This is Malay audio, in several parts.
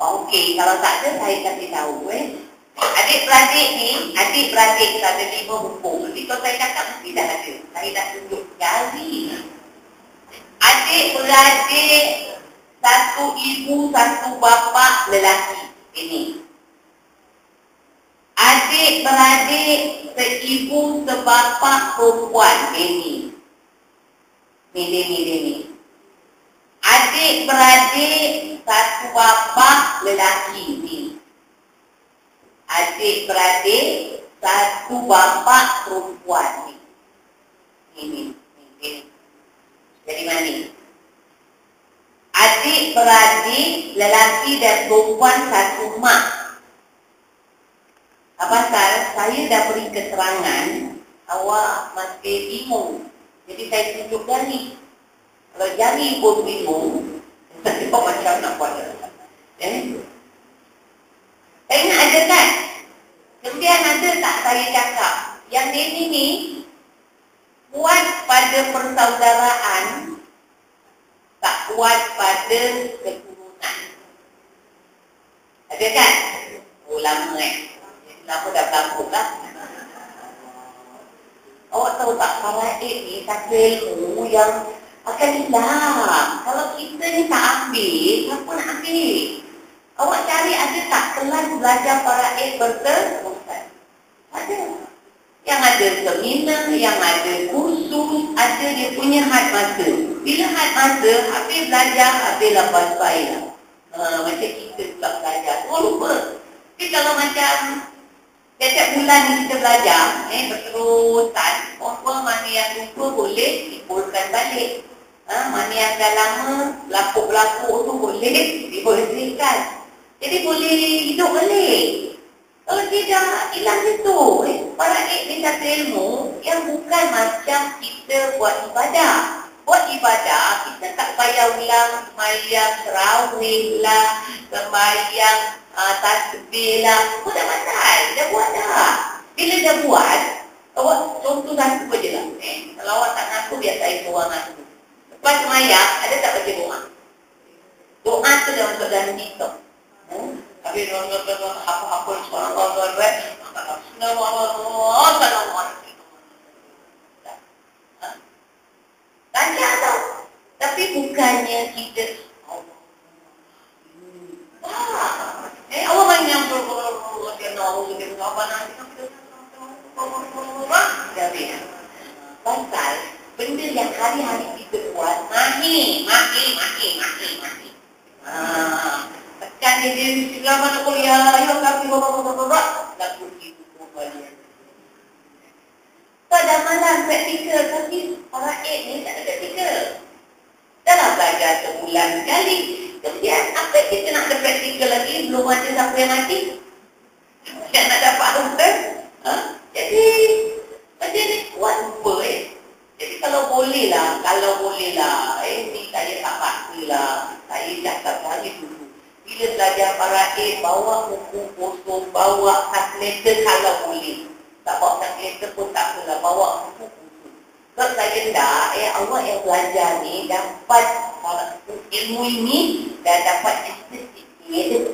Okey, kalau tak ada saya kasih tahu Adik-beradik ni, adik-beradik kita ada 5 buku. Nanti kalau saya cakap mesti dah ada. Saya dah tunjuk jari. Adik-beradik, satu ibu, satu bapa lelaki. Ini. Adik-beradik, seibu, sebapa perempuan. Ini. Ini. Adik-beradik, satu bapa lelaki. Ini. Adik-beradik, satu bapa perempuan. Ini. Jadi mana? Adik-beradik, lelaki dan perempuan satu mak. Pasal saya dah beri keterangan, awak masih bingung. Jadi saya tunjuk jari. Kalau jari pun bingung, saya macam nak buat. Saya ingat ada kan? Kemudian ada tak saya cakap, yang ini ni kuat pada persaudaraan, tak kuat pada keturunan. Ada kan? Oh lama lama dah berlaku lah. Awak tahu tak, faraid ni satu ilmu yang akan hilang. Kalau kita ni tak ambil, siapa nak ambil? Awak cari ada tak kelas belajar faraid berterusan? Ada. Yang ada seminar, yang ada kursus, ada dia punya had masa. Bila had masa, habis belajar, habis lepas bayar. Macam kita pula belajar. Oh lupa. Tapi kalau macam setiap bulan ni kita belajar, berterusan, orang mana yang lupa boleh dipulkan balik. Mana yang dah lama, belakuk-belakuk tu boleh dibersihkan. Jadi boleh hidup balik. Kalau tidak, hilang itu. Faraid ni satu ilmu yang bukan macam kita buat ibadah. Buat ibadah, kita tak payah ulang sembahyang tarawih lah, sembahyang tasbih lah. Dah pandai, dah buat dah. Bila dah buat, awak contoh satu je lah. Kalau awak tak ngaku, biar saya seorang ngaku. Lepas sembahyang, ada tak baca doa? Doa tu dah masuk dalam TikTok. Habis apa-apa seorang orang tanya tau. Tapi bukannya kita Allah main yang pasal benda yang hari-hari kita buat maki. Tekan dia segala mana kuliah, ayo kami lagu itu balik. Pada malam praktikal, tapi faraid ni tak ada praktikal. Dalam belajar sebulan sekali. Kemudian apa kita nak ada praktikal lagi, belum ada siapa yang mati. Yang nak dapat hukum. Jadi macam ni kuat lupa Jadi kalau boleh lah, ni saya tak paksalah. Saya cakap hari dulu. Bila belajar faraid, bawa buku kosong, bawa kalkulator kalau boleh. Tak bawa kalkulator pun tak apalah, bawa buku kosong. Kalau saya dah, awak yang belajar ni dapat ilmu ini dan dapat estetik ni.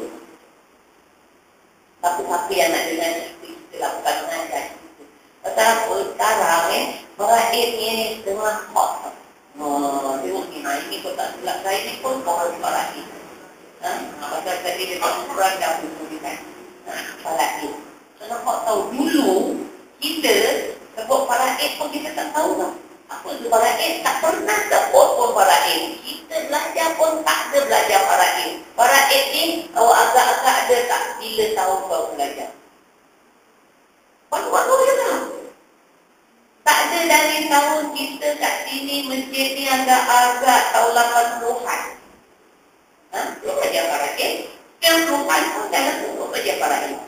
Siapa-siapa yang nak dengar kita lah, bukan mengajar kita. Pasal apa? Sekarang faraid ni tengah hot. Tengok ni, ini pun tak silap saya ni pun orang faraid. Pasal tadi dia tak kurang dah buku ni kan. Faraid. Sebab kau tahu dulu, kita sebut faraid pun kita tak tahu lah. Apa itu faraid? Tak pernah sebut pun faraid. Kita belajar pun tak ada belajar faraid. Faraid ni, awak agak-agak ada tak bila tahu kau belajar. Waktu-waktu dia tak. Tak ada dari tahun kita kat sini, masjid ni agak-agak tahun 80-an. Belum belajar faraid. Yang perempuan pun dalam untuk belajar faraid.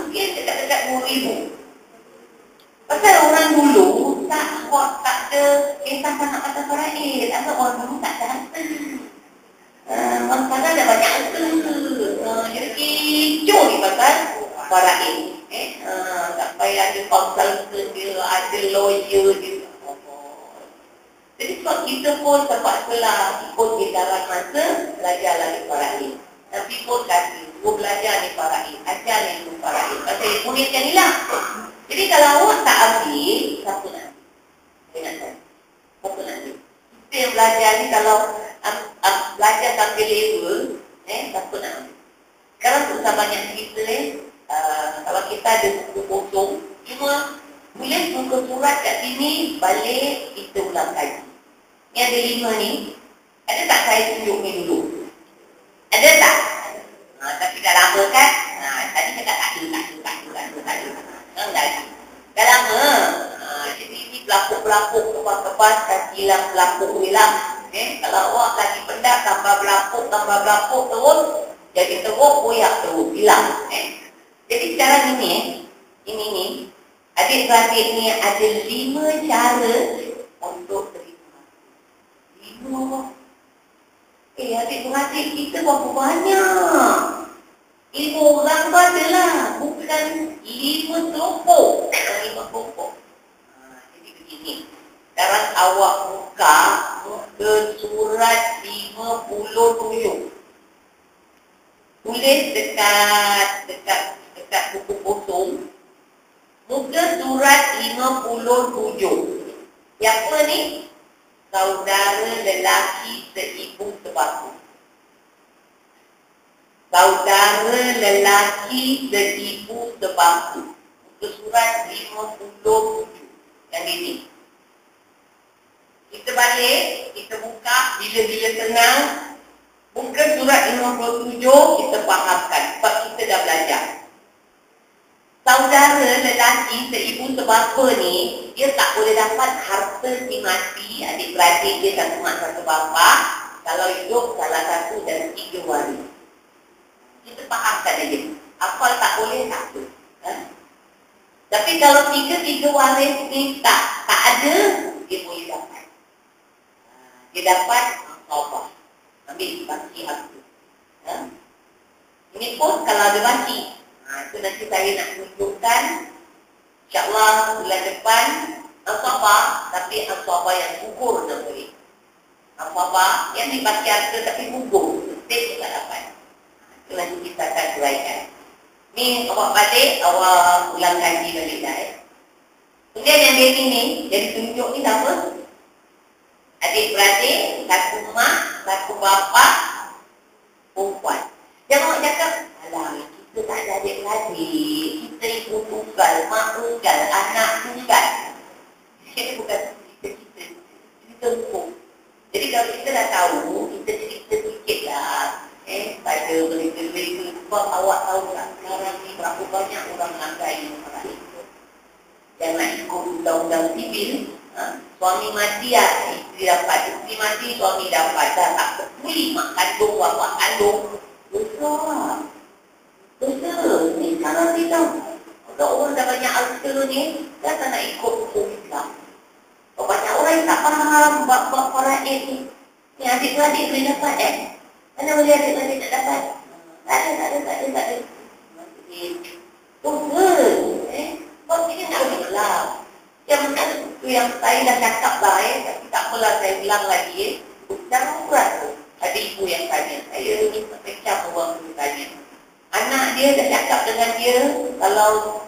Mungkin dekat-dekat 2,000. Pasal orang dulu tak ada kisah sangat pasal faraid. Atau orang dulu tak ada harta. Orang sekarang dah banyak harta. Jadi kicau ni pasal faraid. Sampai ada konsultan dia, ada lawyer dia. Jadi sebab kita pun terpaksalah ikut edaran masa, belajar lagi faraid. Nabi pun kata, gua belajar ni faraid, ajar ni tu faraid. Pasal dia kurniakan ni lah. Jadi kalau awak tak ambil, siapa nak ambil? Ingat saya. Siapa nak ambil? Kita yang belajar ni kalau belajar sambil level, siapa nak ambil? Sekarang susah banyak cerita kalau kita ada buku kosong, cuma boleh buka surat kat sini, balik kita ulang kaji. Ni ada 5 ni. Ada tak saya tunjuk ni dulu? Ada tak? Tapi dah lama kan? Tadi cakap tak ada. Dah lama. Jadi ni pelapuk-pelapuk, kepas-kepas, hilang pelapuk hilang. Kalau awak lagi pendak, tambah pelapuk terus, jadi teruk, koyak terus, hilang. Jadi cara ni, ini adik-beradik ni ada 5 cara untuk terima. 5. Adik-beradik kita berapa banyak? 5 orang tu adalah, bukan 5 kelompok. 5 kelompok. Jadi begini. Sekarang awak buka surat 57. Tulis dekat buku kosong. Muka surat 57. Siapa ni? Saudara lelaki seibu sebatu. Saudara lelaki seibu sebatu. Muka surat 57. Yang ini. Kita balik, kita buka bila-bila tenang. Muka surat 57 kita fahamkan sebab kita dah belajar. Saudara lelaki seibu sebapa ni, dia tak boleh dapat harta si mati, adik-beradik dia satu mak satu bapa, kalau hidup salah satu dan 3 waris. Kita fahamkan aja. Hafal tak boleh, tak boleh. Tapi kalau 3 waris ni tak ada, dia boleh dapat. Dia dapat apa? Ambil baki harta. Ini pun kalau ada baki. Itu nanti saya nak tunjukkan, insyaAllah bulan depan Al-Sabah, tapi Al-Sabah yang gugur dah boleh. Al-Sabah yang dibagi harga tapi gugur, setiap juga dapat. Itu nanti kita akan uraikan. Ni awak balik, awak ulang kaji balik dah. Kemudian yang dia ni, jadi tunjuk ni apa? Adik-beradik, satu mak, satu bapa, perempuan. Jangan awak cakap, alah, kita tak ada adik-beradik, kita ibu tunggal, mak tunggal, anak tunggal. Ini bukan cerita hukum. Jadi kalau kita dah tahu, kita cerita sikit lah. Pada mereka-mereka, sebab awak tahu tak, sekarang ni berapa banyak orang menghargai orang itu. Jangan ikut undang-undang sivil. Suami mati, isteri dapat. Isteri mati, suami dapat. Dah tak peduli mak kandung, bapak kandung. Besar. Ni sekarang ni tau. Kalau orang dah banyak harta ni, dah tak nak ikut hukum Islam. Banyak orang yang tak faham bab-bab faraid ni. Ni adik-beradik boleh dapat Mana boleh adik-beradik tak dapat? Tak ada. Kau sini nak Islam. Yang saya dah cakap lah tapi tak apalah saya bilang lagi jangan berat tu. Ada ibu yang tanya, saya ni pecah orang tu tanya. Anak dia dah cakap dengan dia, kalau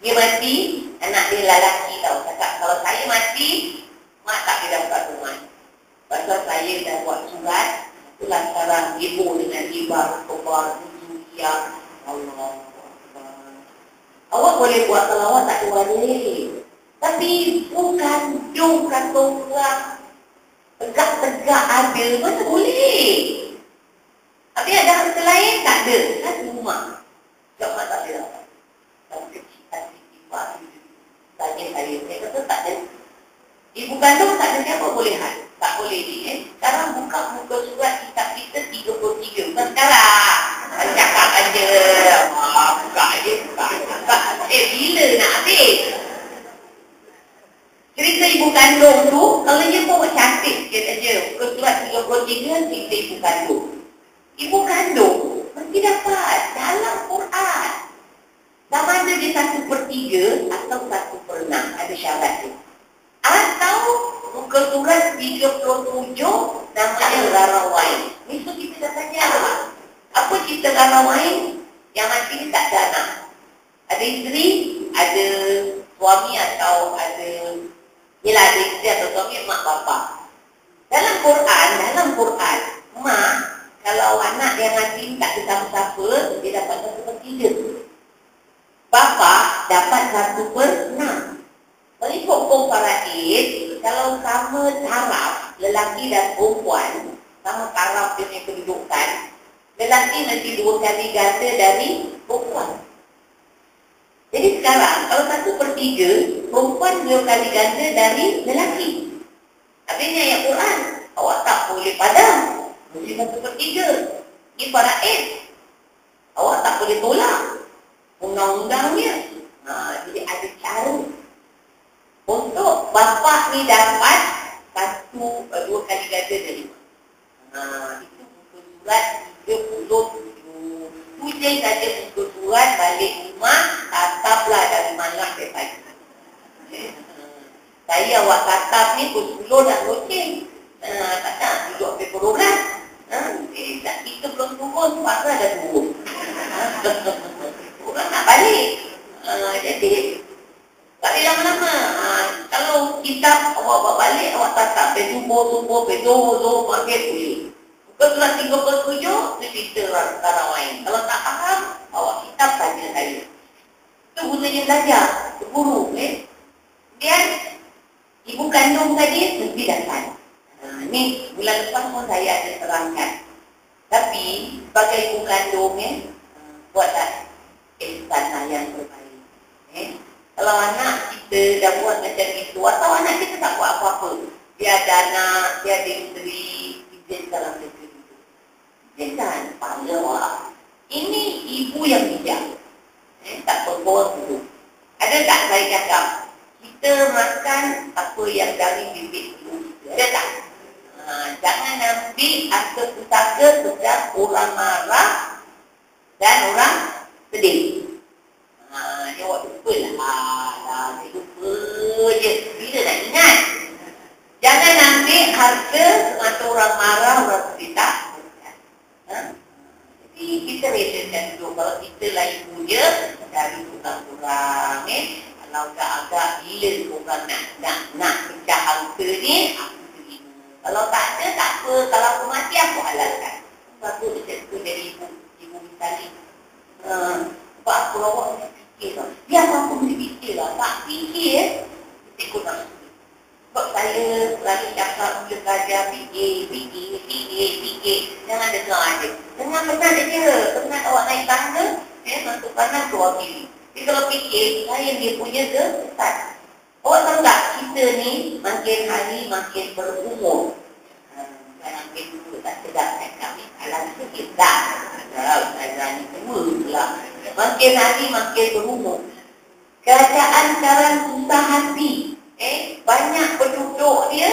dia mati, anak dia lelaki tau, cakap kalau saya mati, mak tak boleh dapat rumah. Pasal saya dah buat surat, itulah sekarang ibu dengan ibar, kobar, tujuh, Allah. Awak boleh buat kalau awak tak ada waris. Tapi bukan dong kata orang tegak-tegak ada, mana boleh. Tapi ada harta lain, tak ada. Satu rumah. Sebab mak tak ada dapat. Kalau kecil, hati, ibar, tanya saya kata tak ada. Ibu kandung tak ada siapa boleh hal. Tak boleh ni. Sekarang buka muka surat kitab kita 33. Bukan sekarang. Cakap aja. Buka je. Bila nak habis? Cerita ibu kandung tu, kalau dia bawa cantik sikit aja. Muka surat 33 cerita ibu kandung. Ibu kandung mesti dapat dalam Quran. Sama ada dia 1/3 atau 1/6. Ada syarat dia. Atau muka surat 37 namanya Rarawai. Besok kita dah tanya, apa cerita kalau main yang mati ni tak ada anak? Ada isteri, ada suami atau ada, yelah ada isteri atau suami, mak bapak. Dalam Quran, mak, kalau anak yang mati tak ada siapa-siapa, dia dapat 1/3. Bapa dapat 1/6. Mengikut hukum faraid, kalau sama taraf lelaki dan perempuan, sama taraf dia punya kedudukan, lelaki nanti 2 kali ganda dari perempuan. Jadi sekarang kalau 1/3, perempuan 2 kali ganda dari lelaki. Habisnya ayat Quran, awak tak boleh padam, mesti 1/3. Ini faraid, awak tak boleh tolak undang-undangnya. Jadi ada cara untuk bapa ni dapat 2 kali ganda dari itu muka surat 37. Pusing saja muka surat, balik rumah, tataplah dari malam sampai pagi. Saya awak tatap ni pukul 10 dah loceng. Tak nak duduk sampai program. Kita belum turun, pasal dah turun. Orang nak balik. Jadi balik lama-lama. Kalau kitab awak bawa balik, awak tatap subuh, zuhur, maghrib boleh. Bukan surat 37, itu cerita orang lain. Kalau tak faham, awak kitab tanya saya. Itu gunanya belajar, guru. Kemudian, ibu kandung tadi mesti datang. Ini bulan depan pun saya ada terangkan. Tapi, sebagai ibu kandung, buatlah ihsan yang terbaik. Kalau anak kita dah buat macam itu, atau anak kita tak buat apa-apa, dia ada anak, dia ada isteri, izin dalam negeri itu. Izinkan, panggil awak. Ini ibu yang bijak. Tak berbuat dulu. Ada tak saya cakap, kita makan apa yang dari bibit dulu. Ada tak? Jangan ambil akal pusaka sedang orang marah dan orang sedih. Dia buat lupa lah. Dia lupa je. Bila nak ingat? Jangan ambil harga semata orang marah, orang sedih tak. Jadi kita relakan dulu. Kalau kita lah ibu dia, dari kurang-kurang. Kalau agak-agak gila orang nak pecah harga ni, aku terima. Kalau tak ada, tak apa. Kalau aku mati, aku halalkan. Sebab tu dia jadi ibu misalnya. Sebab aku awak mesti fikir lah. Biar aku mesti fikir lah. Tak fikir, kita ikut nafsu. Sebab saya lagi cakap mula belajar fikir. Jangan dengar aja. Dengar penat je. Penat awak naik tangga, masuk kanan keluar kiri. Jadi kalau fikir, saya dia punya ke Ustaz. Awak tahu tak, kita ni makin hari makin berumur. Makin dulu tak sedap cakap ni. Alam sikit tak. Ustazah ni tua pula. Makin hari makin berumur. Keadaan sekarang susah hati. Banyak penduduk dia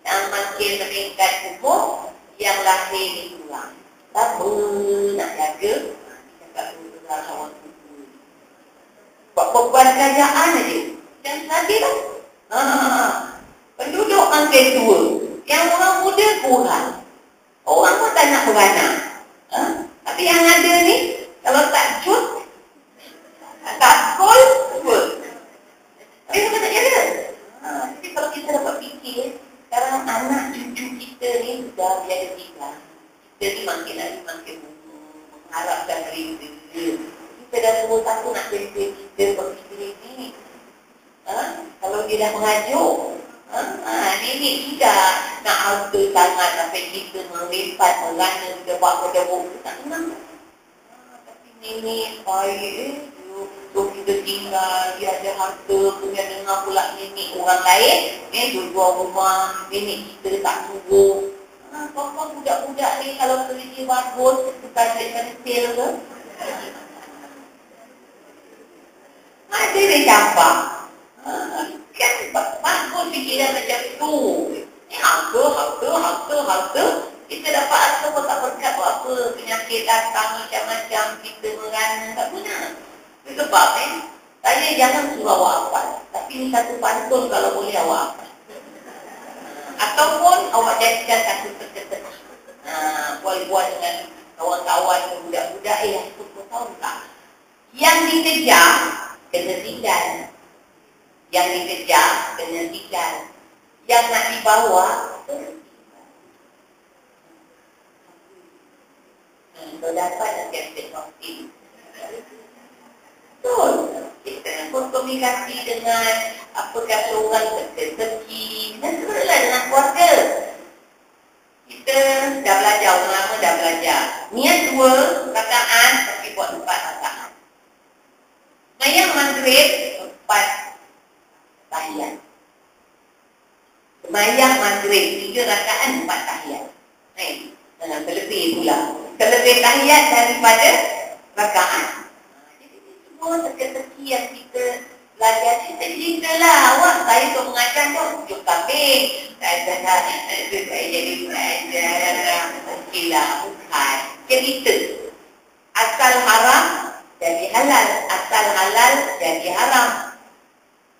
yang makin meningkat umur, yang lahir ni kurang. Apa nak jaga? Cakap dulu kawan kuku. Buat perempuan kerajaan aja. Jangan sadar lah. Penduduk makin tua. Yang orang muda kurang. Orang pun tak nak beranak. Tapi yang ada ni, kalau tak cut, tak call, tua. Tapi bukan tak jaga. Jadi kalau kita dapat fikir, sekarang anak cucu kita ni sudah biada tinggal. Kita ni makin lagi makin mengharapkan reda. Kita dah semua takut nak reda kita berfikir ni. Kalau dia dah mengajuk, nenek sudah nak harta sangat sampai kita merempat, merana, kita buat berdebuk, tak senang. Tapi nenek baik, so kita tinggal, dia ada harta, punya dengar pula nenek orang lain, jual rumah, nenek kita tak suruh. Apa budak-budak ni kalau kerja bagus, kita ada sel ke? Ada dia campak. Kan bagus fikiran macam tu. Ni harta. Kita dapat harta pun tak berkat buat apa. Penyakit datang macam-macam, kita merana, tak guna. Sebab saya jangan suruh awak hafal. Tapi ni satu pantun kalau boleh awak hafal. Ataupun awak jadikan satu terkata. Buat-buat dengan kawan-kawan budak-budak. Aku kau tahu tak? Yang dikejar kena tinggal. Yang dikejar kena tinggal. Yang nak dibawa kau dapat nak captain of team. Betul. Kita berkomunikasi dengan apakah seorang teki dan sebenarnya dengan keluarga. Kita dah belajar, orang lama dah belajar. Niat 2 rakaat tapi buat 4 rakaat. Semayang maghrib 4 tahiyat. Semayang maghrib 3 rakaat 4 tahiyat. Terlebih pula. Terlebih tahiyat daripada rakaat. Jadi semua teka-teki yang kita belajar, kita ceritalah. Awak saya tu mengajar tu tujuh kambing. Saya jadi belajar. Okeylah, bukan. Cerita. Asal haram jadi halal. Asal halal jadi haram.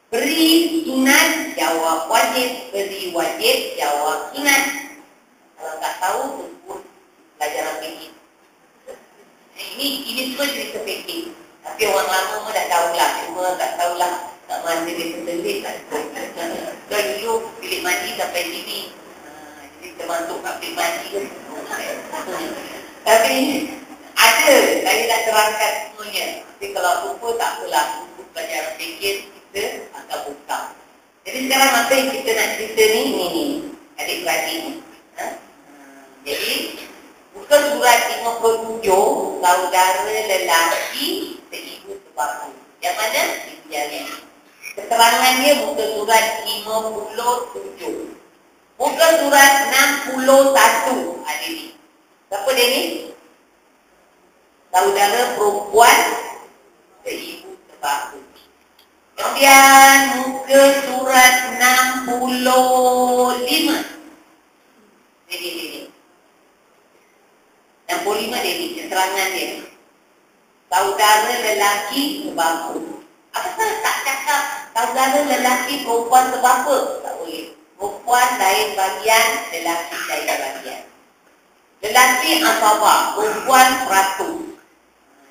Beri sunat, jawab wajib. Beri wajib, jawab sunat. Kalau tak tahu, sebut pelajaran fikir. Ini semua cerita fikir. Tapi orang lama pun dah tahulah. Cuma tak tahulah. Tak mandi dia terselit. Dan dulu bilik mandi sampai sini. Jadi termasuk kat bilik mandi. Tapi ada. Saya dah terangkan semuanya. Tapi kalau lupa tak apalah. Buku pelajaran fikir kita akan buka. Jadi sekarang apa yang kita nak cerita ni? Ni. Adik-beradik ni. Jadi buka surat 57, saudara lelaki seibu sebatu. Yang mana? Jari. Keterangannya muka surat 57. Muka surat 61. Ada ni. Siapa dia ni? Saudara perempuan seibu sebatu. Kemudian muka surat 65. Ini. 65 dia ni, keterangan dia. Saudara lelaki sebapa. Apa salah tak cakap saudara lelaki perempuan sebapa? Tak boleh. Perempuan lain bagian, lelaki lain bagian. Lelaki asabah, perempuan peratus.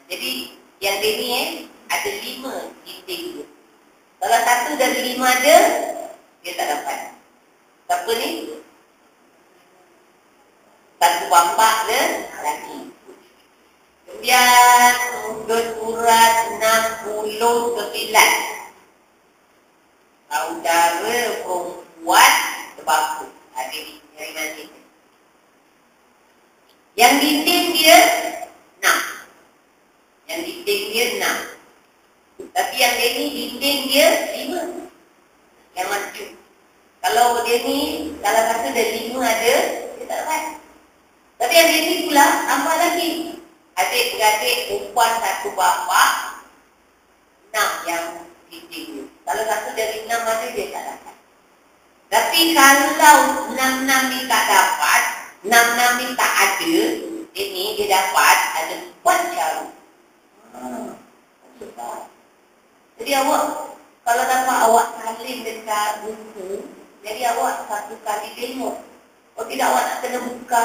Jadi yang dia ni ada 5 titik dia. Kalau satu dari 5 ada, dia tak dapat. Siapa ni? Satu bapa dia lelaki. Kemudian muka surat 69. Saudara perempuan sebapa. Ada ni, jaringan ni. Yang dinding dia 6. Yang dinding dia 6. Tapi yang dia ni dinding dia 5. Yang maju. Kalau dia ni, kalau kata dari 5 ada, dia tak dapat. Tapi yang dia ni pula, tambah lagi. Adik-beradik perempuan satu bapa, 6 yang dinding dia. Kalau satu dari 6 ada, dia tak dapat. Tapi kalau 6-6 ni tak dapat, 6-6 ni tak ada, ini dia dapat ada 4 cara. Jadi awak, kalau dapat awak salin dekat buku, jadi awak satu kali tengok. Kalau tidak awak nak kena buka,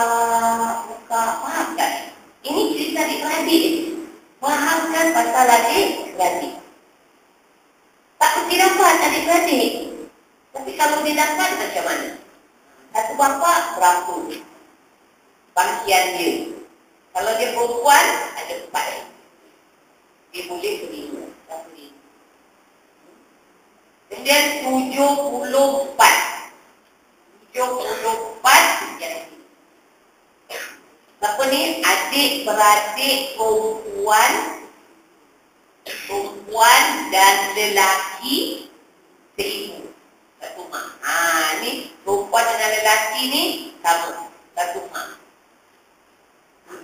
faham tak? Ini cerita adik-beradik. Fahamkan pasal adik-beradik. Tak mesti dapat adik-beradik. Tapi kalau dia dapat macam mana? Satu bapa berapa? Bangkian dia. Kalau dia perempuan, ada 4. Dia boleh beri. Kemudian 74. 74 jadi. Siapa ni? Adik-beradik perempuan dan lelaki seibu. Satu mak. Ni perempuan dengan lelaki ni sama. Satu mak.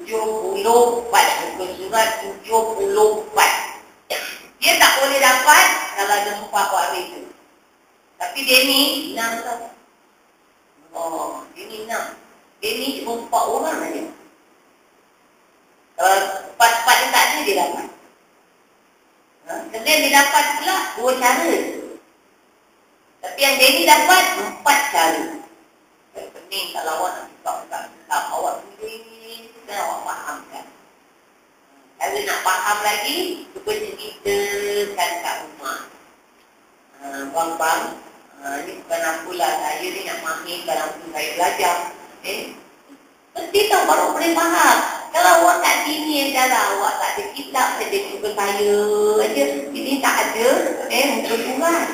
74. Muka surat 74. Dia tak boleh dapat kalau ada 4 waris tu. Tapi dia ni 6 tau. Dia ni 6. Dia ni cuma 4 orang saja. Kalau 4 dia tak ada, dia dapat. Kemudian dia dapat pula 2 cara. Tapi yang dia ni dapat 4 cara. Pening kalau awak nak buka awak punya kita awak fahamkan. Kalau nak faham lagi, cuba ceritakan kat rumah. Bang, ni bukan apalah, saya ni nak mahirkan apa saya belajar. Mesti tahu baru boleh faham. Kalau awak kat sini adalah awak tak ada kitab saja, cuba saya aja. Ini tak ada, muka Tuhan.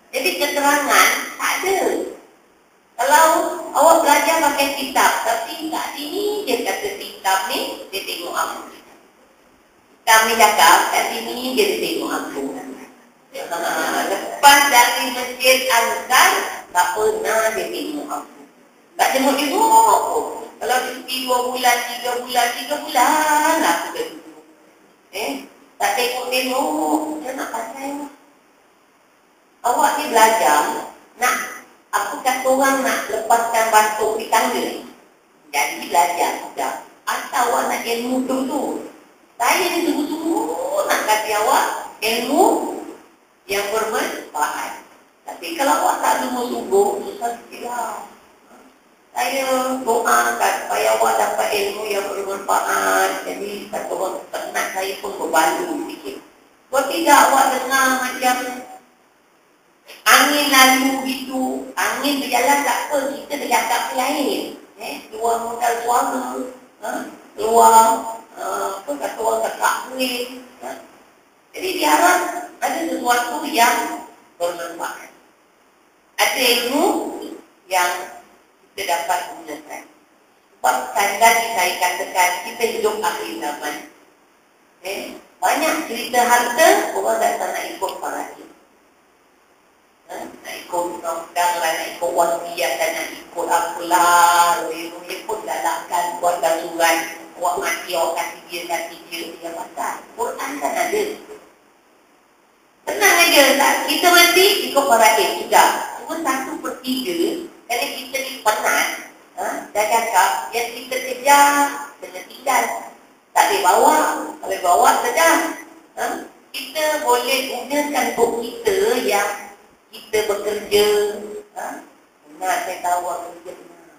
Jadi keterangan tak ada. Kalau awak belajar pakai kitab, tapi kat sini dia kata kitab ni, dia tengok apa. Kami cakap kat sini dia tengok aku. Lepas dari Masjid Al-Azhar, tak pernah dia tengok aku. Tak jenguk-jenguk. Kalau di 2 bulan, 3 bulan lah aku dah duduk. Tak tengok-tengok. Dia nak pasal. Awak ni belajar, nak, aku kata orang nak lepaskan batuk di tangga. Jadi belajar sudah. Atau awak nak ilmu dulu. Saya ni sungguh-sungguh nak kata awak ilmu yang bermanfaat. Tapi kalau awak tak sungguh-sungguh, susah sikit lah. Saya doakan supaya awak dapat ilmu yang bermanfaat. Jadi kata orang penat saya pun berbalu sikit. Kalau tidak awak dengar macam angin lalu gitu, angin berjalan tak apa, kita bercakap lain. Keluar modal suara, keluar apa kata orang tekak kuih. Jadi diharap ada sesuatu yang bermanfaat. Ada ilmu yang kita dapat gunakan. Sebab tadi saya katakan kita hidup akhir zaman. Banyak cerita harta, orang datang nak ikut paradigma. Nak ikut undang-undang lah, nak ikut wasiat dan nak ikut apalah. Dia pun galakkan buat surat. Awak mati, awak kasih dia pasal. Quran kan ada. Tenang aja, kita mati ikut paradigma sudah. Cuma 1/3. Kalau kita ni penat, dah cakap, yang kita kejar kena tinggal. Tak boleh bawa. Kalau bawa saja. Kita boleh gunakan untuk kita yang kita bekerja. Benar, saya tahu awak kerja benar.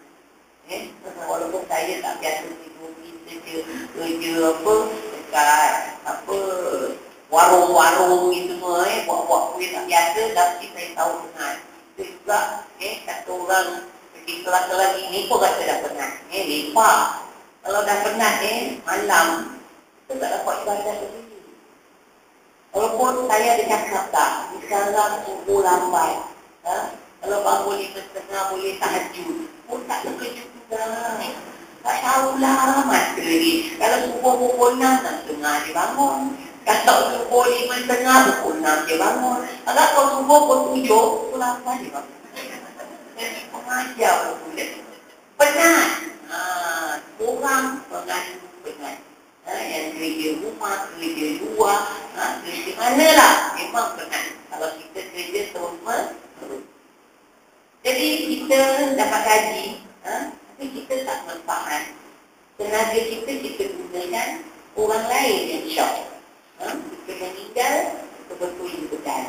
Walaupun saya tak biasa tidur, kerja apa, dekat apa warung-warung ni semua, buat-buat kuih tak biasa, tapi saya tahu benar. Itu juga, kata orang pergi kelas-kelas ini pun rasa dah penat. Lepak. Kalau dah penat, malam, kita tak dapat ibadah sendiri. Walaupun saya ada cakap tak, sekarang subuh lambat. Kalau bangun 5:30 boleh tahajud. Pun tak terkejut juga. Tak tahulah masa ni. Kalau subuh pukul 6, 6:30 dia bangun. Kalau subuh 5:30, pukul 6 dia bangun. Kalau subuh pukul 7, pukul 8 dia bangun. Jadi pengajar boleh. Penat. Orang mengandung penat. Yang kerja rumah, kerja luar, kerja mana lah, memang penat. Kalau kita kerja terus. Jadi kita dapat gaji, tapi kita tak manfaat. Tenaga kita gunakan orang lain yang syok. Kita meninggal, betul-betul betul.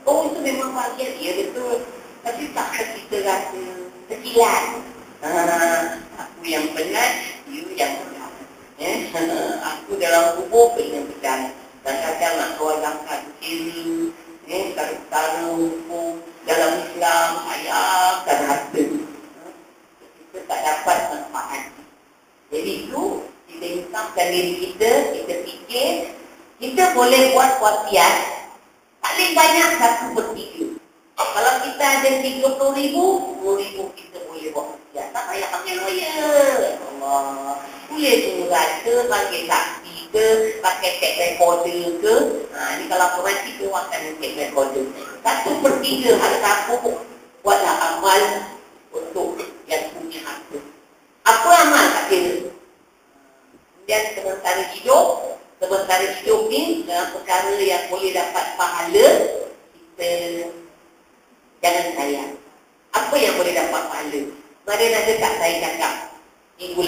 Oh, itu memang bahagia, ya betul. Tapi takkan kita rasa kecilan. Aku yang penat, you yang penat. Aku dalam kubur pengen berjalan. Kadang-kadang nak keluar langkah kiri, kalau hukum dalam Islam, ayam dan harta. Kita tak dapat manfaat. Jadi itu, kita insafkan diri kita fikir, kita boleh buat wasiat paling banyak 1/3. Kalau kita ada 30,000, 10,000 kita boleh buat wasiat. Tak payah pakai lawyer. Allah. Boleh tu raja, panggil saksi ke, pakai tape recorder ke. Ni kalau aku mati, tu akan tape recorder. 1/3 harta aku buatlah amal untuk yang punya harta. Apa amal tak kira. Kemudian sementara hidup ni, dalam perkara yang boleh dapat pahala, kita jangan sayang. Apa yang boleh dapat pahala? Mari nanti tak saya cakap minggu